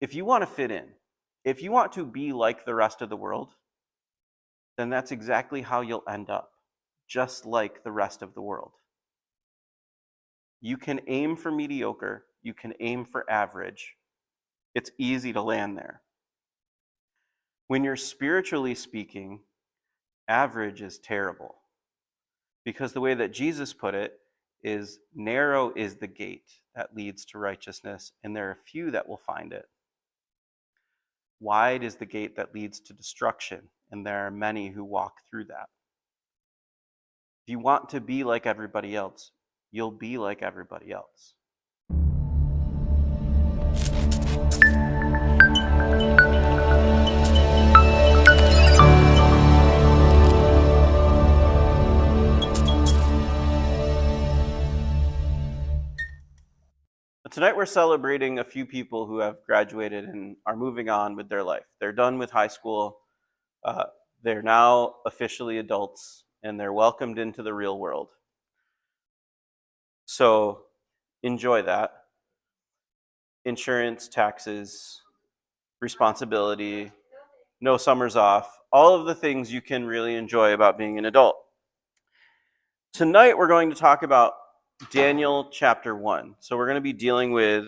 If you want to fit in, if you want to be like the rest of the world, then that's exactly how you'll end up, just like the rest of the world. You can aim for mediocre, you can aim for average. It's easy to land there. When you're spiritually speaking, average is terrible. Because the way that Jesus put it is, narrow is the gate that leads to righteousness, and there are few that will find it. Wide is the gate that leads to destruction, and there are many who walk through that. If you want to be like everybody else, you'll be like everybody else. Tonight we're celebrating a few people who have graduated and are moving on with their life. They're done with high school. They're now officially adults, and they're welcomed into the real world. So enjoy that. Insurance, taxes, responsibility, no summers off, all of the things you can really enjoy about being an adult. Tonight we're going to talk about Daniel chapter 1. So we're going to be dealing with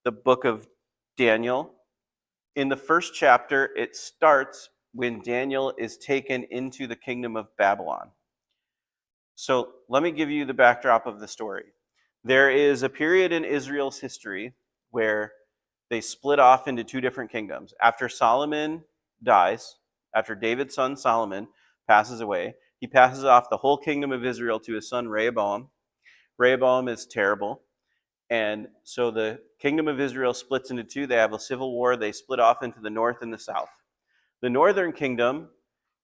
the book of Daniel. In the first chapter, it starts when Daniel is taken into the kingdom of Babylon. So let me give you the backdrop of the story. There is a period in Israel's history where they split off into two different kingdoms. After Solomon dies, after David's son Solomon passes away, he passes off the whole kingdom of Israel to his son Rehoboam. Rehoboam is terrible. And so the kingdom of Israel splits into two. They have a civil war. They split off into the north and the south. The northern kingdom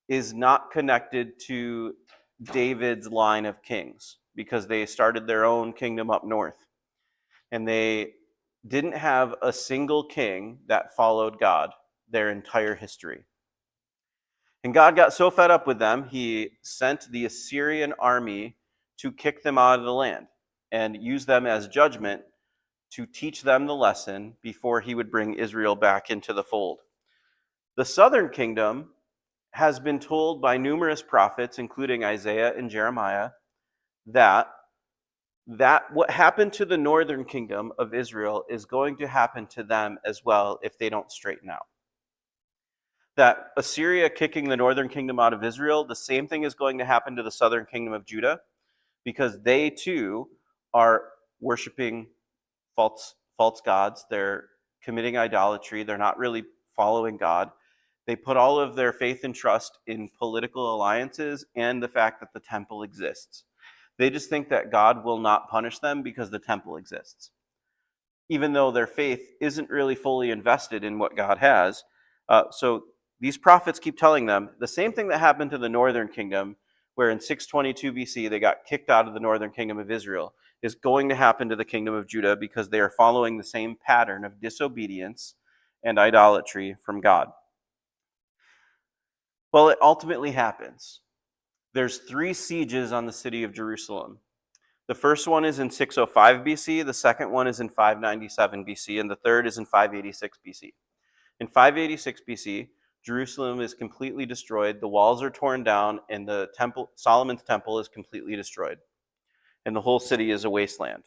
is not connected to David's line of kings because they started their own kingdom up north. And they didn't have a single king that followed God their entire history. And God got so fed up with them, he sent the Assyrian army to kick them out of the land and use them as judgment to teach them the lesson before he would bring Israel back into the fold. The southern kingdom has been told by numerous prophets, including Isaiah and Jeremiah, that what happened to the northern kingdom of Israel is going to happen to them as well if they don't straighten out. That Assyria kicking the northern kingdom out of Israel, the same thing is going to happen to the southern kingdom of Judah, because they too are worshiping false gods. They're committing idolatry. They're not really following God. They put all of their faith and trust in political alliances and the fact that the temple exists. They just think that God will not punish them because the temple exists, even though their faith isn't really fully invested in what God has. So these prophets keep telling them the same thing that happened to the northern kingdom, where in 622 BC they got kicked out of the northern kingdom of Israel, is going to happen to the kingdom of Judah because they are following the same pattern of disobedience and idolatry from God. Well, it ultimately happens. There's 3 sieges on the city of Jerusalem. The first one is in 605 BC, the second one is in 597 BC, and the third is in 586 BC. In 586 BC, Jerusalem is completely destroyed, the walls are torn down, and the temple, Solomon's temple, is completely destroyed. And the whole city is a wasteland.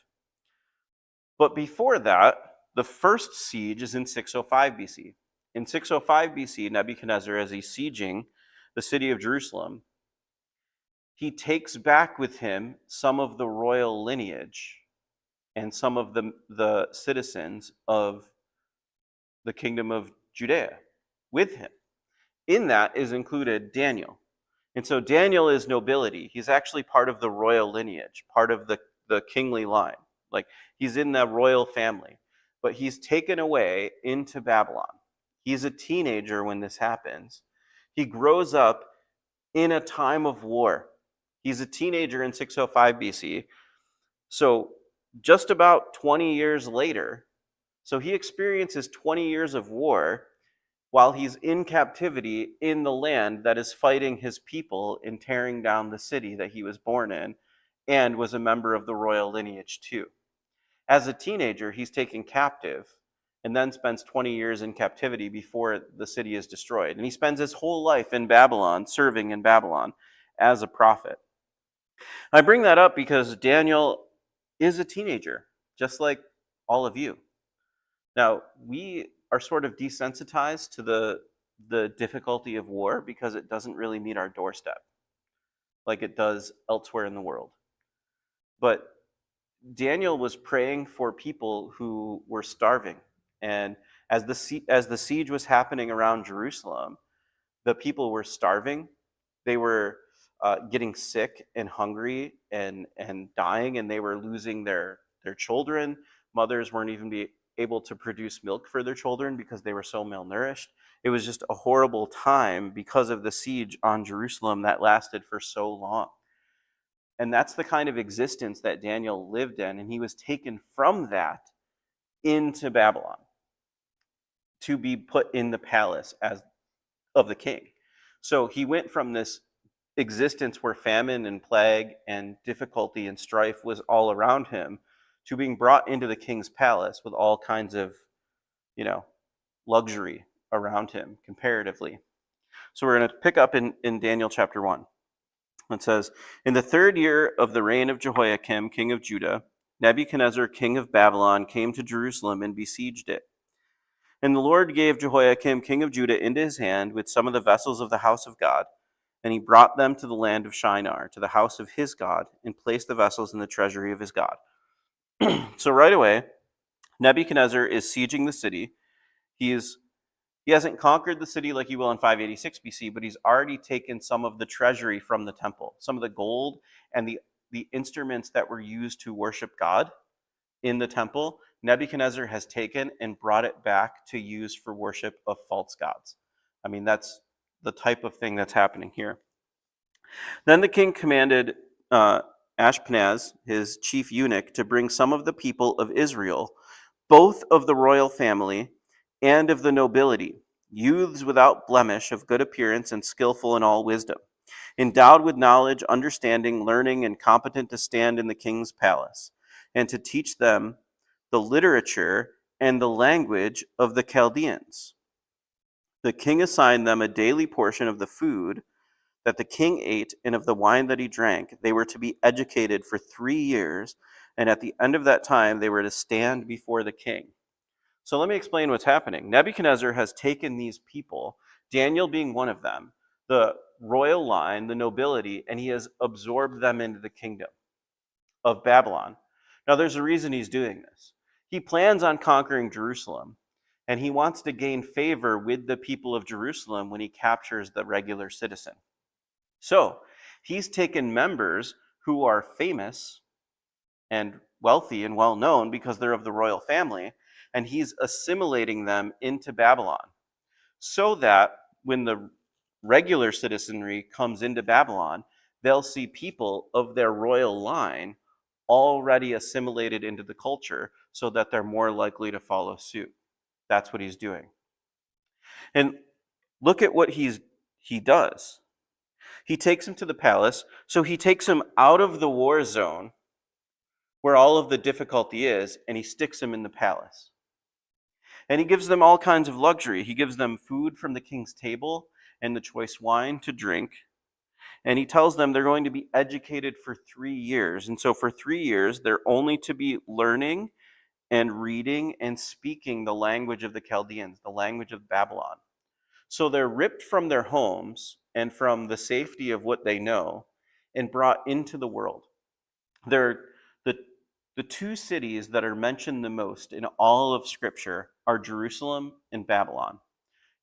But before that, the first siege is in 605 BC. In 605 BC, Nebuchadnezzar, as he's sieging the city of Jerusalem, he takes back with him some of the royal lineage and some of the citizens of the kingdom of Judea with him. In that is included Daniel. And so Daniel is nobility. He's actually part of the royal lineage, part of the kingly line. Like, he's in the royal family. But he's taken away into Babylon. He's a teenager when this happens. He grows up in a time of war. He's a teenager in 605 BC. So just about 20 years later, so he experiences 20 years of war while he's in captivity in the land that is fighting his people and tearing down the city that he was born in and was a member of the royal lineage too. As a teenager, he's taken captive and then spends 20 years in captivity before the city is destroyed. And he spends his whole life in Babylon, serving in Babylon as a prophet. I bring that up because Daniel is a teenager, just like all of you. Now, we are sort of desensitized to the difficulty of war because it doesn't really meet our doorstep like it does elsewhere in the world. But Daniel was praying for people who were starving. And as the siege was happening around Jerusalem, the people were starving. They were getting sick and hungry and dying, and they were losing their children. Mothers weren't even able to produce milk for their children because they were so malnourished. It was just a horrible time because of the siege on Jerusalem that lasted for so long. And that's the kind of existence that Daniel lived in, and he was taken from that into Babylon to be put in the palace as of the king. So he went from this existence where famine and plague and difficulty and strife was all around him to being brought into the king's palace with all kinds of, luxury around him comparatively. So we're going to pick up in Daniel chapter 1. It says, "In the 3rd year of the reign of Jehoiakim, king of Judah, Nebuchadnezzar, king of Babylon, came to Jerusalem and besieged it. And the Lord gave Jehoiakim, king of Judah, into his hand with some of the vessels of the house of God. And he brought them to the land of Shinar, to the house of his God, and placed the vessels in the treasury of his God." So right away, Nebuchadnezzar is sieging the city. He hasn't conquered the city like he will in 586 BC, but he's already taken some of the treasury from the temple, some of the gold and the instruments that were used to worship God in the temple. Nebuchadnezzar has taken and brought it back to use for worship of false gods. I mean, that's the type of thing that's happening here. Then the king commanded Ashpenaz, his chief eunuch, to bring some of the people of Israel, both of the royal family and of the nobility, youths without blemish, of good appearance and skillful in all wisdom, endowed with knowledge, understanding, learning, and competent to stand in the king's palace, and to teach them the literature and the language of the Chaldeans. The king assigned them a daily portion of the food that the king ate and of the wine that he drank. They were to be educated for 3 years, and at the end of that time they were to stand before the king. So let me explain what's happening. Nebuchadnezzar has taken these people, Daniel being one of them, the royal line, the nobility, and he has absorbed them into the kingdom of Babylon. Now there's a reason he's doing this. He plans on conquering Jerusalem, and he wants to gain favor with the people of Jerusalem when he captures the regular citizen. So he's taken members who are famous and wealthy and well known because they're of the royal family, and he's assimilating them into Babylon so that when the regular citizenry comes into Babylon, they'll see people of their royal line already assimilated into the culture so that they're more likely to follow suit. That's what he's doing. And look at what he does. He takes him to the palace, so he takes him out of the war zone where all of the difficulty is, and he sticks him in the palace. And he gives them all kinds of luxury. He gives them food from the king's table and the choice wine to drink. And he tells them they're going to be educated for 3 years. And so for 3 years, they're only to be learning and reading and speaking the language of the Chaldeans, the language of Babylon. So they're ripped from their homes and from the safety of what they know and brought into the world. They're the 2 cities that are mentioned the most in all of Scripture are Jerusalem and Babylon.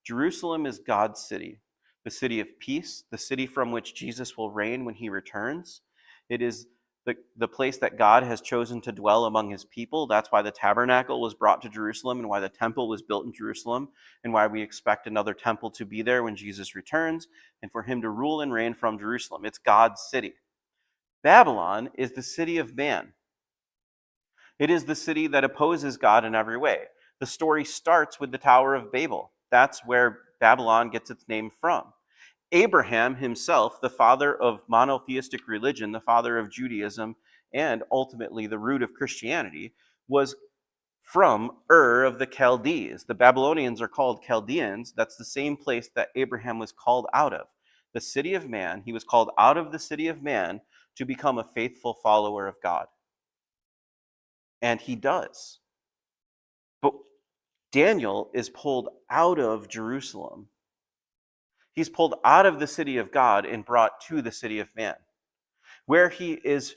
Jerusalem is God's city, the city of peace, the city from which Jesus will reign when he returns. It is the place that God has chosen to dwell among his people. That's why the tabernacle was brought to Jerusalem and why the temple was built in Jerusalem and why we expect another temple to be there when Jesus returns and for him to rule and reign from Jerusalem. It's God's city. Babylon is the city of man. It is the city that opposes God in every way. The story starts with the Tower of Babel. That's where Babylon gets its name from. Abraham himself, the father of monotheistic religion, the father of Judaism, and ultimately the root of Christianity, was from Ur of the Chaldees. The Babylonians are called Chaldeans. That's the same place that Abraham was called out of. The city of man, he was called out of the city of man to become a faithful follower of God. And he does. But Daniel is pulled out of Jerusalem. He's pulled out of the city of God and brought to the city of man, where he is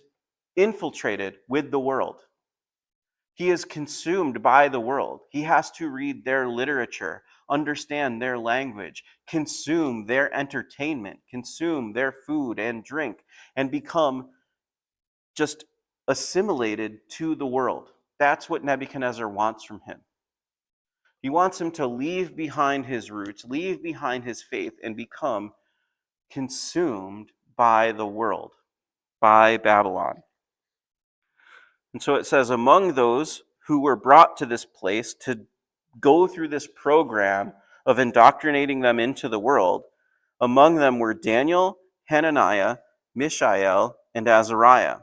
infiltrated with the world. He is consumed by the world. He has to read their literature, understand their language, consume their entertainment, consume their food and drink, and become just assimilated to the world. That's what Nebuchadnezzar wants from him. He wants him to leave behind his roots, leave behind his faith, and become consumed by the world, by Babylon. And so it says, among those who were brought to this place to go through this program of indoctrinating them into the world, among them were Daniel, Hananiah, Mishael, and Azariah,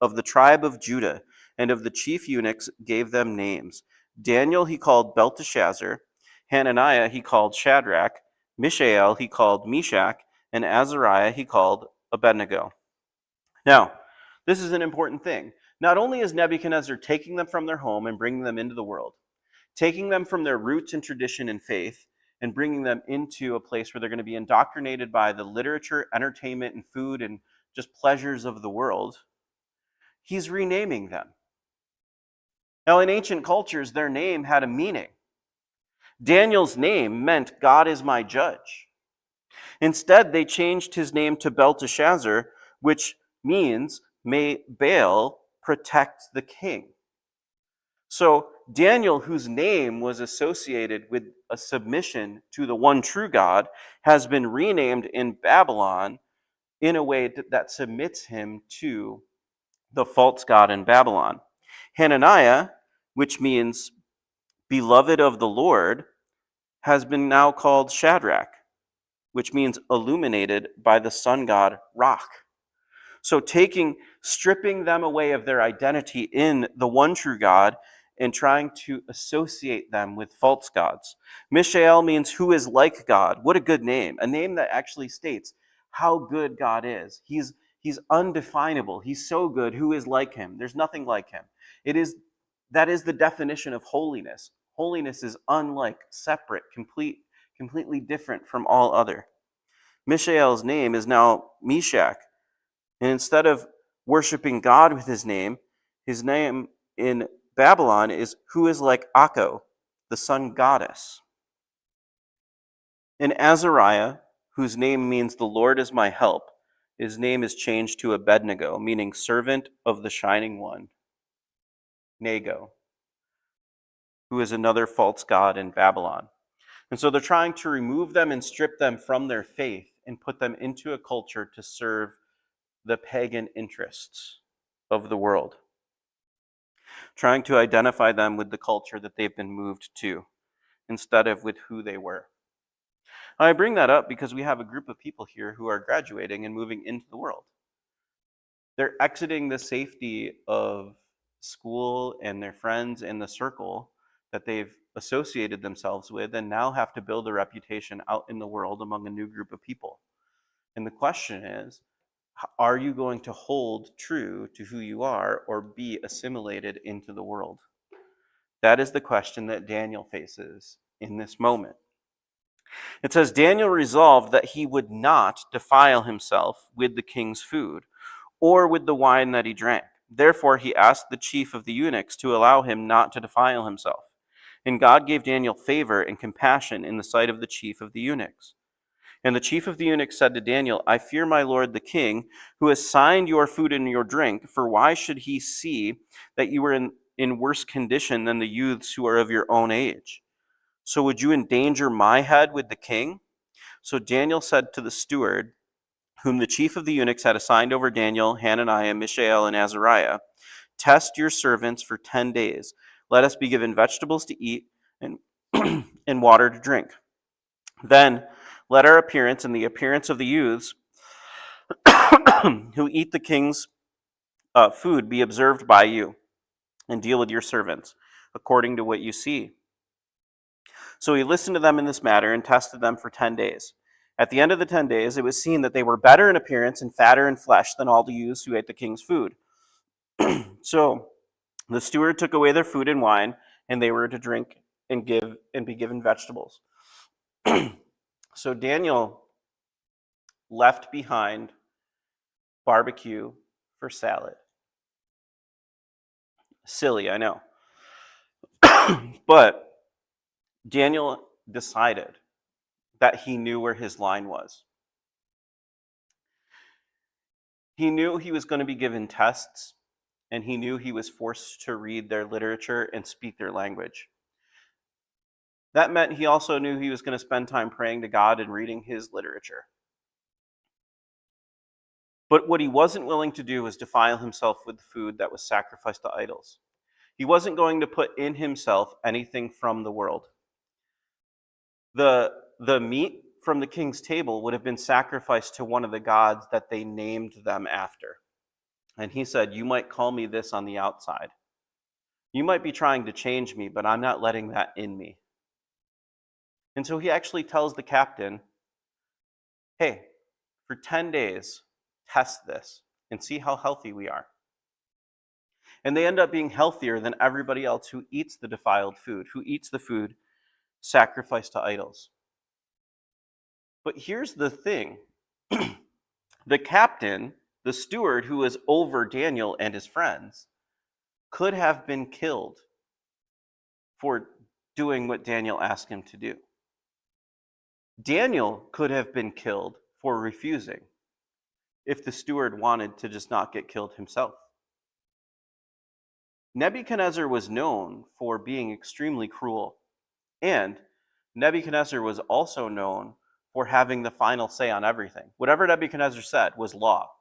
of the tribe of Judah, and of the chief eunuchs gave them names. Daniel he called Belteshazzar, Hananiah he called Shadrach, Mishael he called Meshach, and Azariah he called Abednego. Now, this is an important thing. Not only is Nebuchadnezzar taking them from their home and bringing them into the world, taking them from their roots and tradition and faith, and bringing them into a place where they're going to be indoctrinated by the literature, entertainment, and food, and just pleasures of the world, he's renaming them. Now, in ancient cultures, their name had a meaning. Daniel's name meant God is my judge. Instead, they changed his name to Belteshazzar, which means may Baal protect the king. So Daniel, whose name was associated with a submission to the one true God, has been renamed in Babylon in a way that submits him to the false god in Babylon. Hananiah, which means beloved of the Lord, has been now called Shadrach, which means illuminated by the sun god Rock. So stripping them away of their identity in the one true God and trying to associate them with false gods. Mishael means who is like God. What a good name. A name that actually states how good God is. He's undefinable. He's so good. Who is like him? There's nothing like him. That is the definition of holiness. Holiness is unlike, separate, completely different from all other. Mishael's name is now Meshach. And instead of worshiping God with his name in Babylon is who is like Akko, the sun goddess. In Azariah, whose name means the Lord is my help, his name is changed to Abednego, meaning servant of the shining one, Nego, who is another false god in Babylon. And so they're trying to remove them and strip them from their faith and put them into a culture to serve the pagan interests of the world, trying to identify them with the culture that they've been moved to instead of with who they were. I bring that up because we have a group of people here who are graduating and moving into the world. They're exiting the safety of school and their friends and the circle that they've associated themselves with and now have to build a reputation out in the world among a new group of people. And the question is, are you going to hold true to who you are or be assimilated into the world? That is the question that Daniel faces in this moment. It says, Daniel resolved that he would not defile himself with the king's food or with the wine that he drank. Therefore, he asked the chief of the eunuchs to allow him not to defile himself. And God gave Daniel favor and compassion in the sight of the chief of the eunuchs. And the chief of the eunuchs said to Daniel, I fear my lord the king, who has signed your food and your drink, for why should he see that you are in worse condition than the youths who are of your own age? So would you endanger my head with the king? So Daniel said to the steward, whom the chief of the eunuchs had assigned over Daniel, Hananiah, Mishael, and Azariah, test your servants for 10 days. Let us be given vegetables to eat and, and water to drink. Then let our appearance and the appearance of the youths who eat the king's food be observed by you, and deal with your servants. according to what you see." So he listened to them in this matter and tested them for 10 days. At the end of the 10 days, it was seen that they were better in appearance and fatter in flesh than all the youths who ate the king's food. So the steward took away their food and wine, and they were to drink and be given vegetables. So Daniel left behind barbecue for salad. Silly, I know. But Daniel decided that he knew where his line was. He knew he was going to be given tests, and he knew he was forced to read their literature and speak their language. That meant he also knew he was going to spend time praying to God and reading his literature. But what he wasn't willing to do was defile himself with the food that was sacrificed to idols. He wasn't going to put in himself anything from the world. The meat from the king's table would have been sacrificed to one of the gods that they named them after. And he said, "You might call me this on the outside. You might be trying to change me, but I'm not letting that in me." And so he actually tells the captain, "Hey, for 10 days, test this and see how healthy we are." And they end up being healthier than everybody else who eats the defiled food, who eats the food sacrificed to idols. But here's the thing. The captain, the steward who was over Daniel and his friends, could have been killed for doing what Daniel asked him to do. Daniel could have been killed for refusing if the steward wanted to just not get killed himself. Nebuchadnezzar was known for being extremely cruel, and Nebuchadnezzar was also known for having the final say on everything. Whatever Nebuchadnezzar said was law.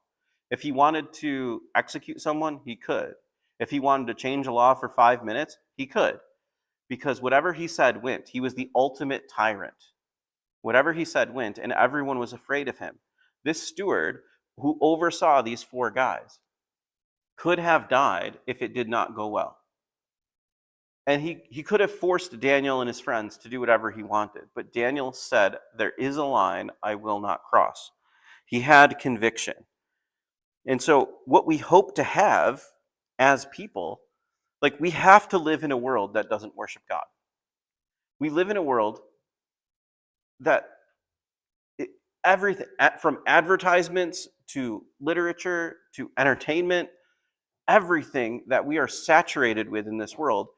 If he wanted to execute someone, he could. If he wanted to change a law for 5 minutes, he could. Because whatever he said went. He was the ultimate tyrant. Whatever he said went, and everyone was afraid of him. This steward, who oversaw these 4 guys, could have died if it did not go well. And he could have forced Daniel and his friends to do whatever he wanted. But Daniel said, "There is a line I will not cross." He had conviction. And so what we hope to have as people, like, we have to live in a world that doesn't worship God. We live in a world that everything, from advertisements to literature to entertainment, everything that we are saturated with in this world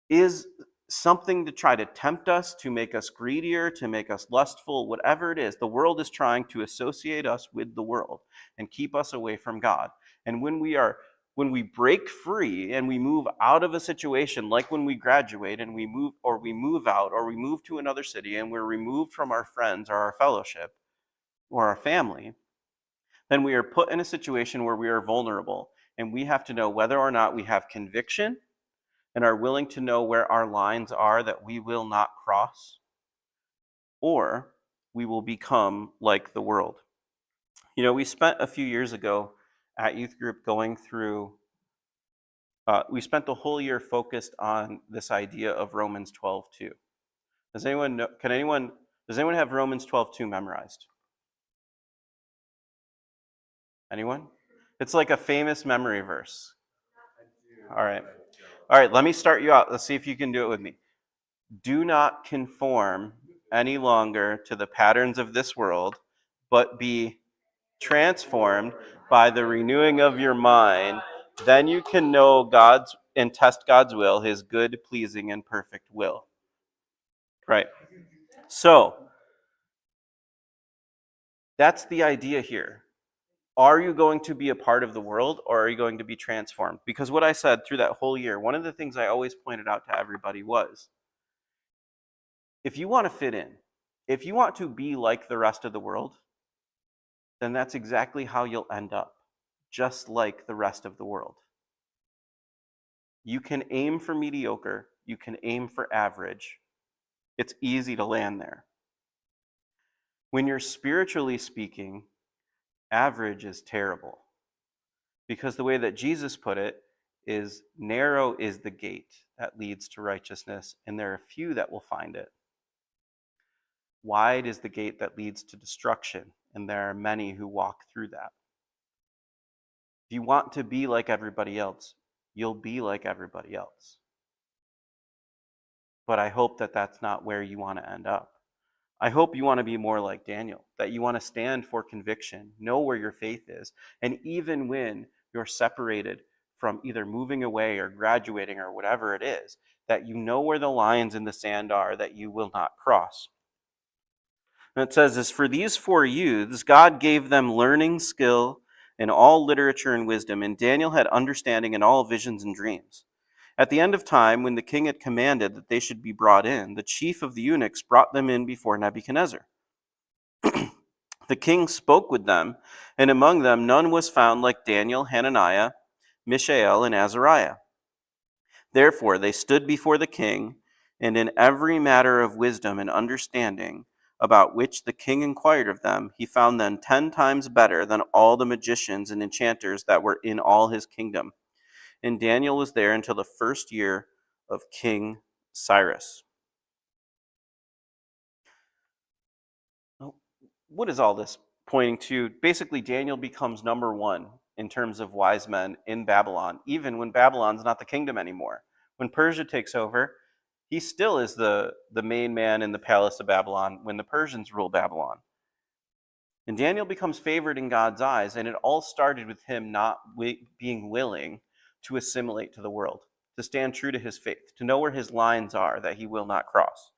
is something to try to tempt us, to make us greedier, to make us lustful, whatever it is. The world is trying to associate us with the world and keep us away from God. And when we break free and we move out of a situation, like when we graduate and we move out, or we move to another city and we're removed from our friends or our fellowship or our family, then we are put in a situation where we are vulnerable, and we have to know whether or not we have conviction and are willing to know where our lines are that we will not cross, or we will become like the world. You know, we spent a few years ago at youth group going through, we spent the whole year focused on this idea of Romans 12:2. Does anyone have Romans 12:2 memorized? Anyone? It's like a famous memory verse. All right, let me start you out. Let's see if you can do it with me. "Do not conform any longer to the patterns of this world, but be transformed by the renewing of your mind. Then you can know God's and test God's will, his good, pleasing, and perfect will." Right. So that's the idea here. Are you going to be a part of the world, or are you going to be transformed? Because what I said through that whole year, one of the things I always pointed out to everybody was, if you want to fit in, if you want to be like the rest of the world, then that's exactly how you'll end up, just like the rest of the world. You can aim for mediocre, you can aim for average. It's easy to land there. When you're spiritually speaking, average is terrible. Because the way that Jesus put it is narrow is the gate that leads to righteousness, and there are few that will find it. Wide is the gate that leads to destruction, and there are many who walk through that. If you want to be like everybody else, you'll be like everybody else. But I hope that that's not where you want to end up. I hope you want to be more like Daniel, that you want to stand for conviction, know where your faith is, and even when you're separated from either moving away or graduating or whatever it is, that you know where the lines in the sand are that you will not cross. And it says, as for these 4 youths, God gave them learning, skill, in all literature and wisdom, and Daniel had understanding in all visions and dreams. At the end of time, when the king had commanded that they should be brought in, the chief of the eunuchs brought them in before Nebuchadnezzar. The king spoke with them, and among them none was found like Daniel, Hananiah, Mishael, and Azariah. Therefore they stood before the king, and in every matter of wisdom and understanding, about which the king inquired of them, he found them 10 times better than all the magicians and enchanters that were in all his kingdom. And Daniel was there until the 1st year of King Cyrus. What is all this pointing to? Basically, Daniel becomes number 1 in terms of wise men in Babylon, even when Babylon's not the kingdom anymore. When Persia takes over, he still is the main man in the palace of Babylon when the Persians rule Babylon. And Daniel becomes favored in God's eyes, and it all started with him not being willing to assimilate to the world, to stand true to his faith, to know where his lines are that he will not cross.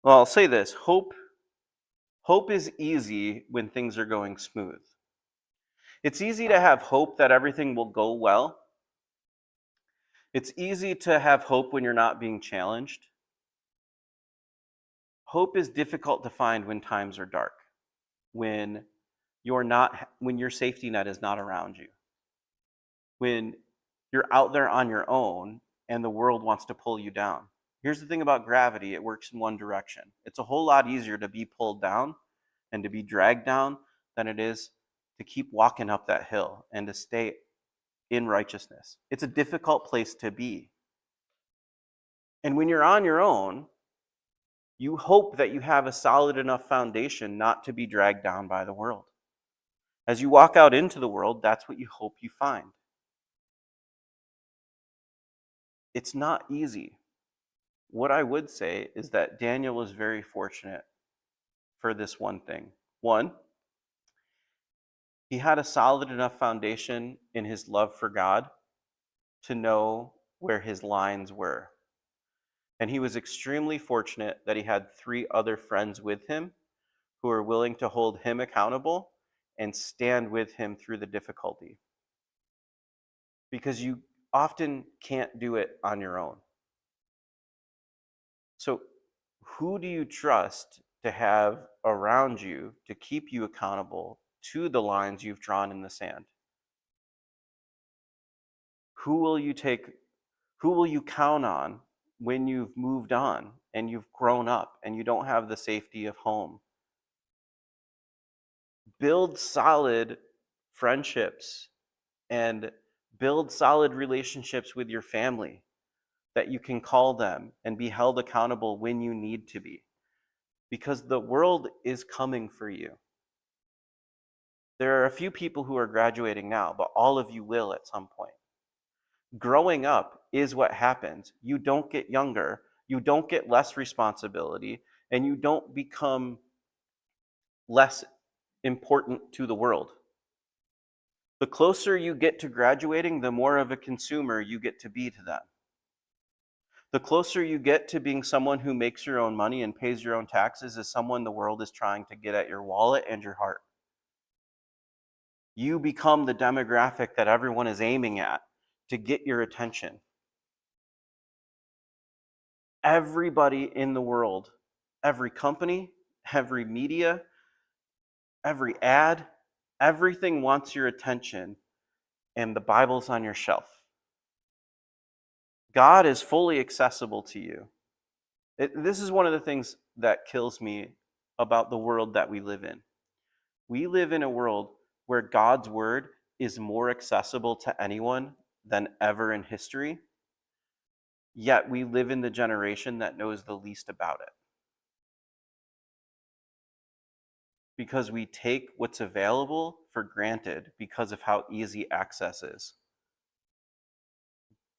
Well, I'll say this, hope is easy when things are going smooth. It's easy to have hope that everything will go well. It's easy to have hope when you're not being challenged. Hope is difficult to find when times are dark, when your safety net is not around you, when you're out there on your own and the world wants to pull you down. Here's the thing about gravity, it works in one direction. It's a whole lot easier to be pulled down and to be dragged down than it is to keep walking up that hill and to stay in righteousness. It's a difficult place to be. And when you're on your own, you hope that you have a solid enough foundation not to be dragged down by the world. As you walk out into the world, that's what you hope you find. It's not easy. What I would say is that Daniel was very fortunate for this one thing. One, he had a solid enough foundation in his love for God to know where his lines were. And he was extremely fortunate that he had 3 other friends with him who were willing to hold him accountable and stand with him through the difficulty. Because you often can't do it on your own. So, who do you trust to have around you to keep you accountable to the lines you've drawn in the sand? Who will you count on when you've moved on and you've grown up and you don't have the safety of home? Build solid friendships and build solid relationships with your family that you can call them and be held accountable when you need to be. Because the world is coming for you. There are a few people who are graduating now, but all of you will at some point. Growing up is what happens. You don't get younger, you don't get less responsibility, and you don't become less important to the world. The closer you get to graduating, the more of a consumer you get to be to them. The closer you get to being someone who makes your own money and pays your own taxes is someone the world is trying to get at your wallet and your heart. You become the demographic that everyone is aiming at to get your attention. Everybody in the world, every company, every media, every ad, everything wants your attention, and the Bible's on your shelf. God is fully accessible to you. This is one of the things that kills me about the world that we live in. We live in a world where God's word is more accessible to anyone than ever in history, yet we live in the generation that knows the least about it. Because we take what's available for granted because of how easy access is.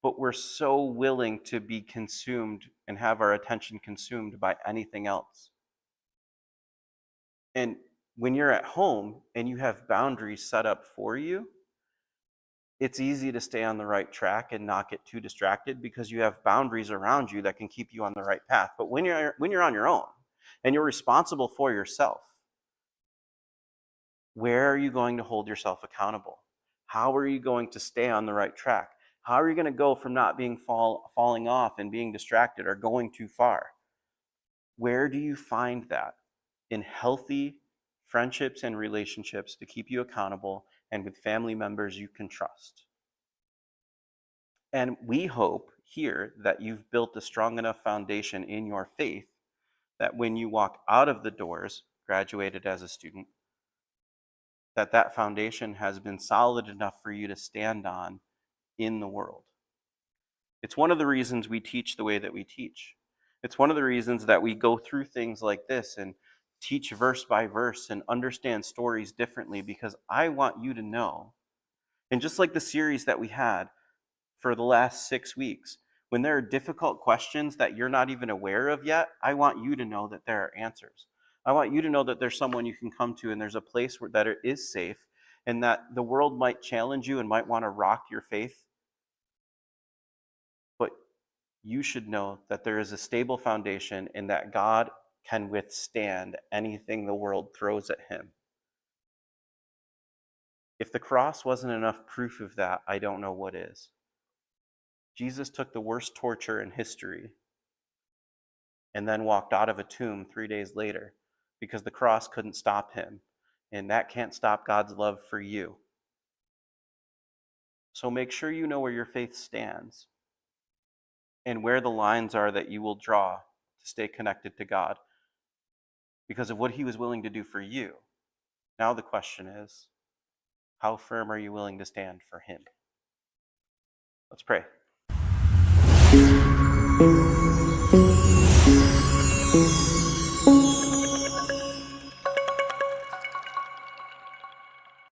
But we're so willing to be consumed and have our attention consumed by anything else. And when you're at home and you have boundaries set up for you, it's easy to stay on the right track and not get too distracted because you have boundaries around you that can keep you on the right path. But when you're on your own and you're responsible for yourself, where are you going to hold yourself accountable? How are you going to stay on the right track? How are you going to go from not being falling off and being distracted or going too far? Where do you find that? In healthy friendships and relationships to keep you accountable and with family members you can trust. And we hope here that you've built a strong enough foundation in your faith that when you walk out of the doors, graduated as a student, that foundation has been solid enough for you to stand on in the world. It's one of the reasons we teach the way that we teach. It's one of the reasons that we go through things like this and teach verse by verse and understand stories differently, because I want you to know, and just like the series that we had for the last 6 weeks, when there are difficult questions that you're not even aware of yet, I want you to know that there are answers. I want you to know that there's someone you can come to and there's a place that it is safe, and that the world might challenge you and might want to rock your faith. But you should know that there is a stable foundation and that God can withstand anything the world throws at him. If the cross wasn't enough proof of that, I don't know what is. Jesus took the worst torture in history and then walked out of a tomb 3 days later because the cross couldn't stop him. And that can't stop God's love for you. So make sure you know where your faith stands and where the lines are that you will draw to stay connected to God because of what he was willing to do for you. Now the question is, how firm are you willing to stand for him? Let's pray.